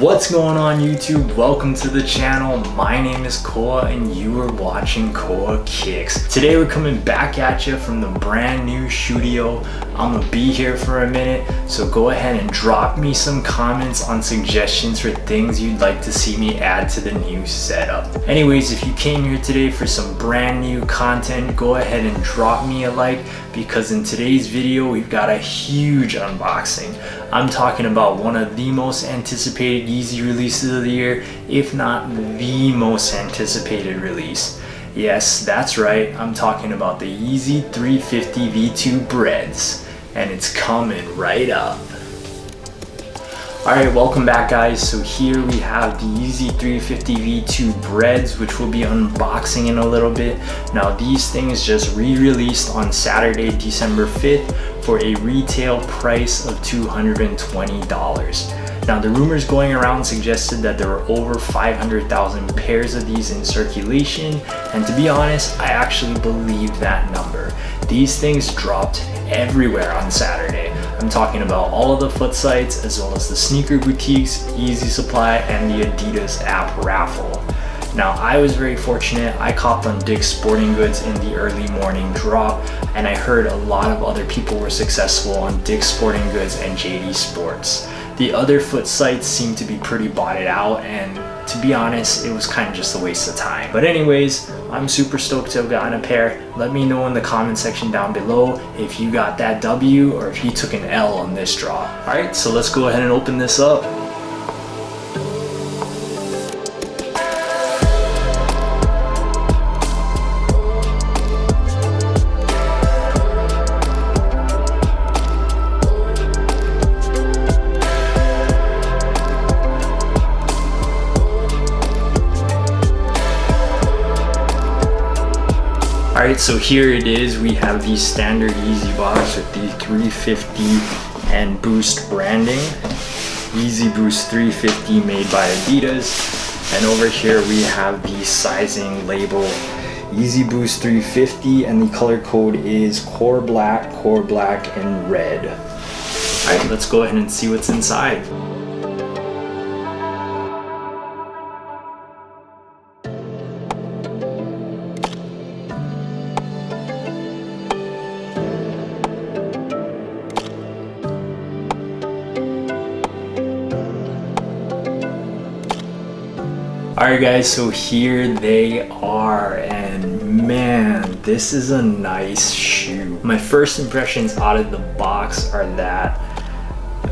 What's going on YouTube? Welcome to the channel. My name is Koa and you are watching Koa Kicks. Today we're coming back at you from the brand new studio. I'm gonna be here for a minute, so go ahead and drop me some comments on suggestions for things you'd like to see me add to the new setup. Anyways, if you came here today for some brand new content, go ahead and drop me a like, because in today's video we've got a huge unboxing. I'm talking about one of the most anticipated Yeezy releases of the year, if not the most anticipated release. Yes, that's right, I'm talking about the Yeezy 350 V2 Breds, and it's coming right up. Alright, welcome back guys. So here we have the Yeezy 350 V2 Breds, which we'll be unboxing in a little bit. Now these things just re-released on Saturday, December 5th for a retail price of $220. Now the rumors going around suggested that there were over 500,000 pairs of these in circulation, and to be honest, I actually believe that number. These things dropped everywhere on Saturday. I'm talking about all of the foot sites, as well as the sneaker boutiques, Yeezy Supply, and the Adidas app raffle. Now I was very fortunate. I copped on Dick's Sporting Goods in the early morning drop, and I heard a lot of other people were successful on Dick's Sporting Goods and JD Sports. The other foot sites seemed to be pretty botted out, and to be honest, it was kind of just a waste of time. But anyways, I'm super stoked to have gotten a pair. Let me know in the comment section down below if you got that W or if you took an L on this drop. Alright, so let's go ahead and open this up. Alright, so here it is. We have the standard Yeezy box with the 350 and Boost branding. Yeezy Boost 350 made by Adidas. And over here we have the sizing label. Yeezy Boost 350, and the color code is core black, and red. Alright, let's go ahead and see what's inside. Alright guys, so here they are, and man, this is a nice shoe. My first impressions out of the box are that,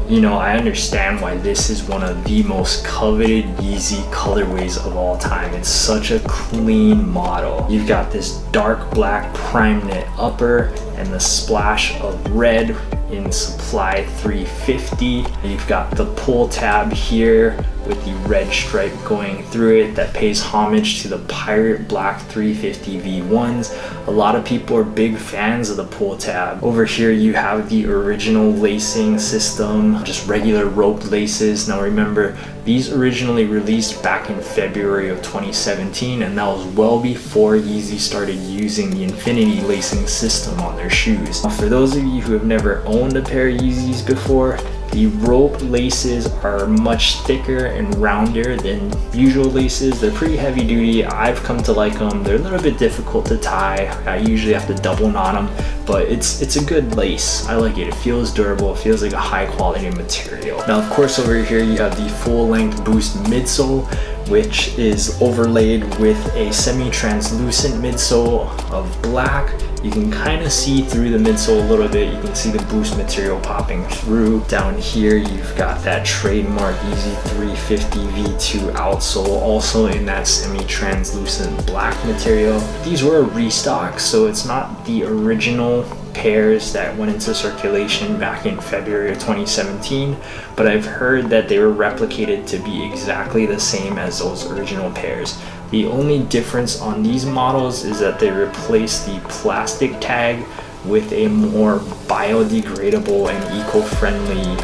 you know, I understand why this is one of the most coveted Yeezy colorways of all time. It's such a clean model. You've got this dark black prime knit upper and the splash of red in Supply 350. You've got the pull tab here with the red stripe going through it that pays homage to the Pirate Black 350 V1s. A lot of people are big fans of the pull tab. Over here you have the original lacing system, just regular rope laces. Now remember, these originally released back in February of 2017, and that was well before Yeezy started using the infinity lacing system on their shoes. Now, for those of you who have never owned a pair of Yeezys before, the rope laces are much thicker and rounder than usual laces. They're pretty heavy duty. I've come to like them. They're a little bit difficult to tie. I usually have to double knot them, but it's a good lace. I like it. It feels durable. It feels like a high quality material. Now, of course, over here you have the full length Boost midsole, which is overlaid with a semi-translucent midsole of black. You can kind of see through the midsole a little bit. You can see the Boost material popping through. Down here you've got that trademark Yeezy 350 V2 outsole, also in that semi-translucent black material. These were a restock, so it's not the original pairs that went into circulation back in February of 2017, but I've heard that they were replicated to be exactly the same as those original pairs. The only difference on these models is that they replace the plastic tag with a more biodegradable and eco-friendly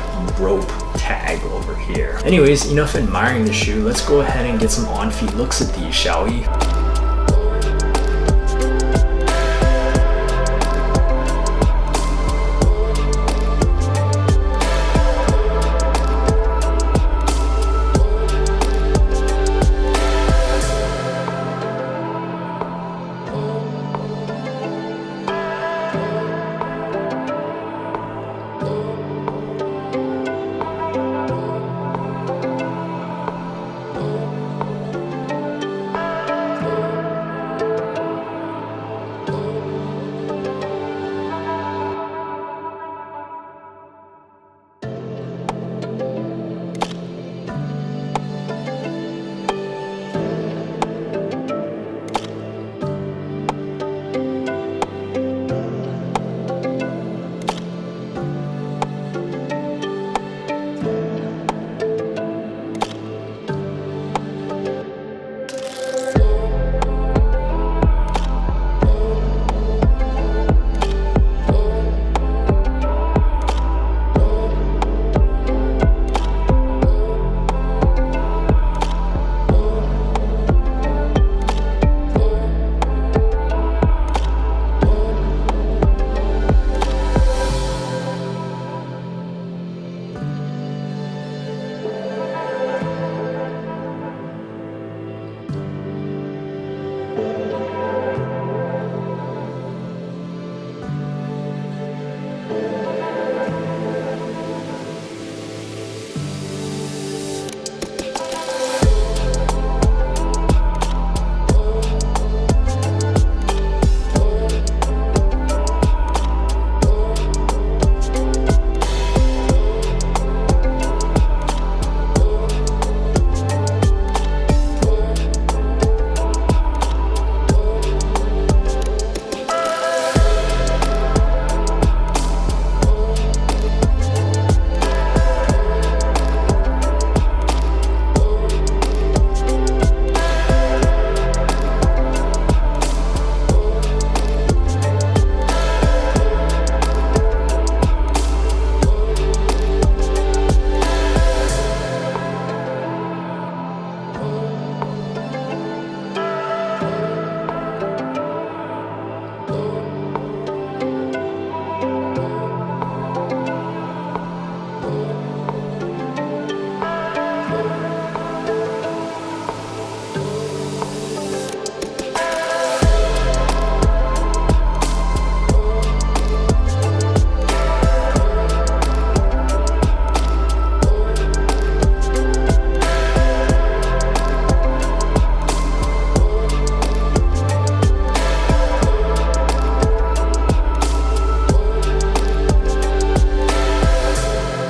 rope tag over here. Anyways, enough admiring the shoe. Let's go ahead and get some on-feet looks at these, shall we?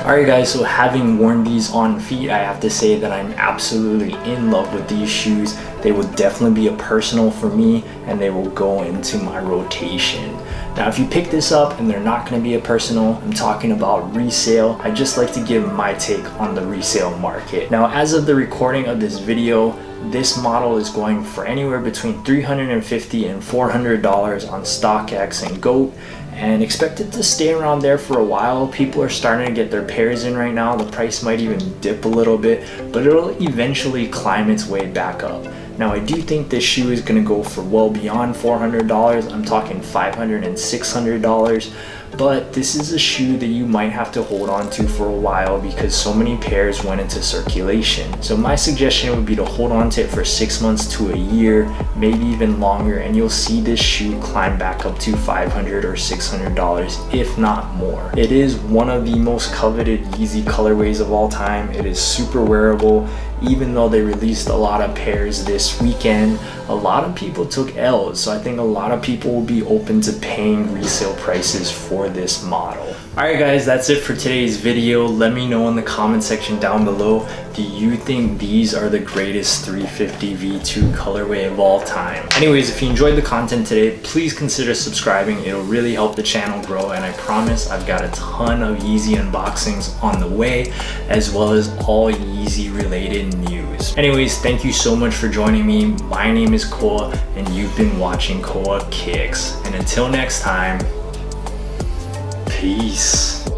Alright guys, so having worn these on feet, I have to say that I'm absolutely in love with these shoes. They will definitely be a personal for me, and they will go into my rotation. Now if you pick this up and they're not going to be a personal, I'm talking about resale. I just like to give my take on the resale market. Now as of the recording of this video, this model is going for anywhere between $350 and $400 on StockX and GOAT, and expect it to stay around there for a while. People are starting to get their pairs in right now. The price might even dip a little bit, but it'll eventually climb its way back up. Now I do think this shoe is going to go for well beyond $400. I'm talking $500 and $600. But this is a shoe that you might have to hold on to for a while because so many pairs went into circulation. So my suggestion would be to hold on to it for 6 months to a year, maybe even longer, and you'll see this shoe climb back up to $500 or $600, if not more. It is one of the most coveted Yeezy colorways of all time. It is super wearable. Even though they released a lot of pairs this weekend, a lot of people took L's, so I think a lot of people will be open to paying resale prices for this model. Alright guys, that's it for today's video. Let me know in the comment section down below, do you think these are the greatest 350 V2 colorway of all time? Anyways, if you enjoyed the content today, please consider subscribing. It'll really help the channel grow, and I promise I've got a ton of Yeezy unboxings on the way, as well as all Yeezy related news. Anyways, thank you so much for joining me. My name is Koa, and you've been watching Koa Kicks. And until next time, peace.